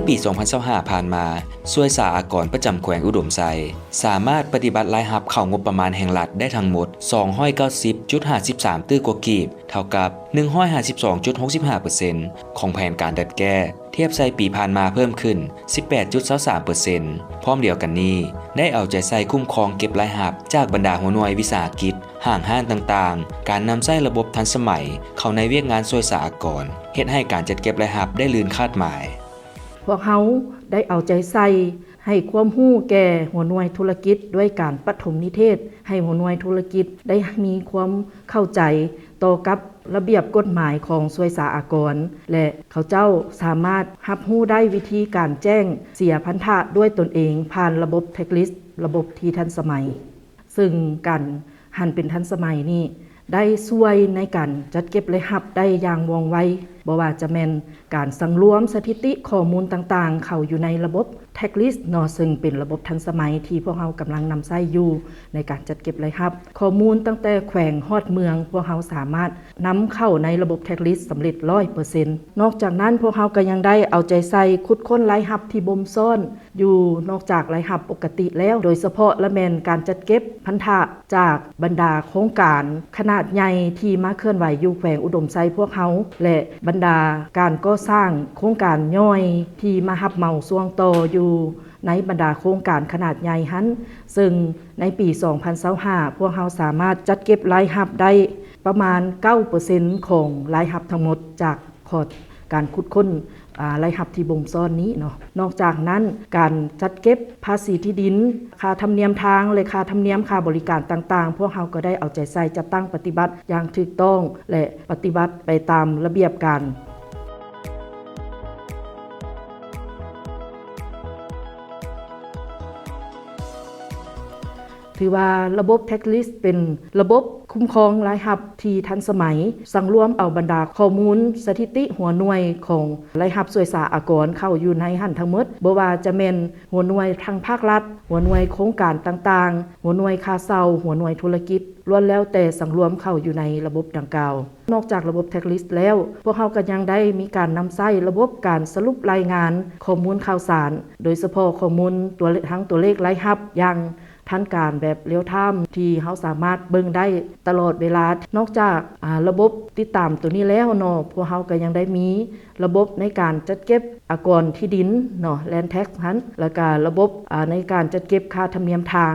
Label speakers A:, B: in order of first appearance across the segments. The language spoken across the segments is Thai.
A: ปี 2025 ผ่านมาช่วยสหกรณ์ประจำแขวงอุดมไซสามารถปฏิบัติรายรับเข้างบประมาณแห่งรัฐได้ทั้งหมด 290.53 ตื้อกว่ากีบเท่ากับ 152.65% ของแผนการดัดแก้เทียบใส่ปีผ่านมาเพิ่มขึ้น 18.23% พร้อมเดียวกันนี้ได้เอาใจใส่คุ้มครองเก็บรายรับจากบรรดาหัวหน่วยวิสาหกิจห้างห้านต่างๆการนำใช้ระบบทันสมัยเข้าในเวียกงานช่วยสหกรณ์เฮ็ดให้การจัดเก็บรายรับได้ลื่นคาดหมาย
B: พวกเขาได้เอาใจใส่ให้ความรู้แก่หัวหน่วยธุรกิจด้วยการปฐมนิเทศให้หัวหน่วยธุรกิจได้มีความเข้าใจต่อกับระเบียบกฎหมายของช่วยสหกรณ์และเขาเจ้าสามารถรับรู้ได้วิธีการแจ้งเสียพันธะด้วยตนเองผ่านระบบเทคลิสต์ระบบที่ทันสมัยซึ่งการหันเป็นทันสมัยนี้ได้ช่วยในการจัดเก็บรายรับได้อย่างว่องไวบ่ว่าจะแม่นการสังรวมสถิติข้อมูลต่างๆเข้าอยู่ในระบบแท็กลิสต์ซึ่งเป็นระบบทันสมัยที่พวกเรากำลังนำใช้อยู่ในการจัดเก็บรายรับข้อมูลตั้งแต่แขวงฮอดเมืองพวกเราสามารถนำเข้าในระบบแท็กลิสต์สำเร็จ 100% นอกจากนั้นพวกเราก็ยังได้เอาใจใส่คุดค้นรายรับที่บ่มซ่อนอยู่นอกจากรายรับปกติแล้วโดยเฉพาะและแม่นการจัดเก็บพันธะจากบรรดาโครงการขนาดใหญ่ที่มาเคลื่อนไหวอยู่แขวงอุดมไซพวกเราและบรรดาการก่อสร้างโครงการย่อยที่มารับเหมาส่วงต่ออยู่ในบรรดาโครงการขนาดใหญ่หั้นซึ่งในปี 2025 พวกเราสามารถจัดเก็บรายรับได้ประมาณ 9% ของรายรับทั้งหมดจากการขุดค้นรายรับที่บ่มซ่อนนี้เนาะนอกจากนั้นการจัดเก็บภาษีที่ดินค่าธรรมเนียมทางและค่าธรรมเนียมค่าบริการต่างๆพวกเราก็ได้เอาใจใส่จัดตั้งปฏิบัติอย่างถูกต้องและปฏิบัติไปตามระเบียบการถือว่าระบบแท็กลิสต์เป็นระบบคุ้มครองรายรับที่ทันสมัยสังรวมเอาบรรดาข้อมูลสถิติหัวหน่วยของรายรับช่วยสหกรณ์เข้าอยู่ในหันทั้งหมดบ่ว่าจะเป็นหัวหน่วยทางภาครัฐหัวหน่วยโครงการต่างๆหัวหน่วยค่าเช่าหัวหน่วยธุรกิจล้วนแล้วแต่สังรวมเข้าอยู่ในระบบดังกล่าวนอกจากระบบแท็กลิสต์แล้วพวกเขาก็ยังได้มีการนำใช้ระบบการสรุปรายงานข้อมูลข่าวสารโดยเฉพาะข้อมูลทั้งตัวเลขรายรับอย่างทันการแบบเรียลไทม์ที่เขาสามารถเบิ่งได้ตลอดเวลานอกจากระบบติดตามตัวนี้แล้วเนาะพวกเขาก็ยังได้มีระบบในการจัดเก็บอากรที่ดินเนาะ Land Tax นั้นแล้วก็ระบบในการจัดเก็บค่าธรรมเนียมทาง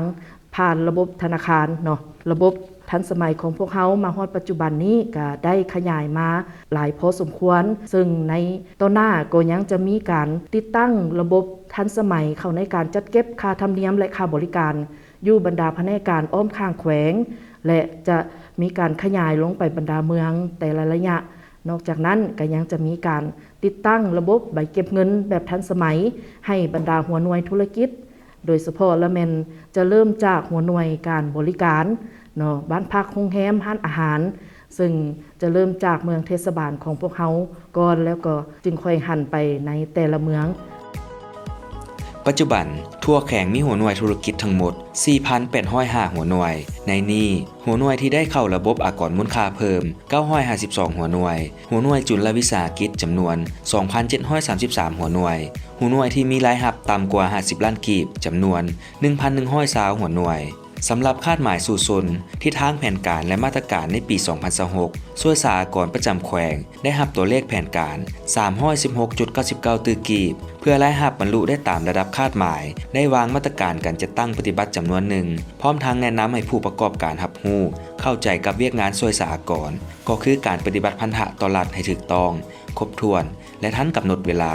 B: ผ่านระบบธนาคารเนาะระบบทันสมัยของพวกเขามาฮอดปัจจุบันนี้ก็ได้ขยายมาหลายพอสมควรซึ่งในต่อหน้าก็ยังจะมีการติดตั้งระบบทันสมัยเข้าในการจัดเก็บค่าธรรมเนียมและค่าบริการอยู่บรรดาแผนกการอ้อมข้างแขวงและจะมีการขยายลงไปบรรดาเมืองแต่ละระยะนอกจากนั้นก็ยังจะมีการติดตั้งระบบใบเก็บเงินแบบทันสมัยให้บรรดาหัวหน่วยธุรกิจโดยเฉพาะและแม่นจะเริ่มจากหัวหน่วยการบริการเนาะบ้านพักโรงแรมร้านอาหารซึ่งจะเริ่มจากเมืองเทศบาลของพวกเขาก่อนแล้วก็จึงค่อยหันไปในแต่ละเมือง
A: ปัจจุบันทั่วแขวงมีหัวหน่วยธุรกิจทั้งหมด 4,805 หัวหน่วยในนี้หัวหน่วยที่ได้เข้าระบบอากรมูลค่าเพิ่ม 952 หัวหน่วยจุลวิสาหกิจจำนวน 2,733 หัวหน่วยที่มีรายรับต่ำกว่า50ล้านกีบจำนวน 1,120 หัวหน่วยสำหรับคาดหมายสู่ชนที่ทางแผนการและมาตรการในปี 2026ช่วยสหกรณ์ประจำแขวงได้รับตัวเลขแผนการ 316.99 ตื้อกีบเพื่อรายรับบรรลุได้ตามระดับคาดหมายได้วางมาตรการการจัดตั้งปฏิบัติจำนวนหนึ่งพร้อมทั้งแนะนำให้ผู้ประกอบการรับรู้เข้าใจกับเวียกงานช่วยสหกรณ์ก็คือการปฏิบัติพันธะต่อรัฐให้ถูกต้องครบถ้วนและทันกำหนดเวลา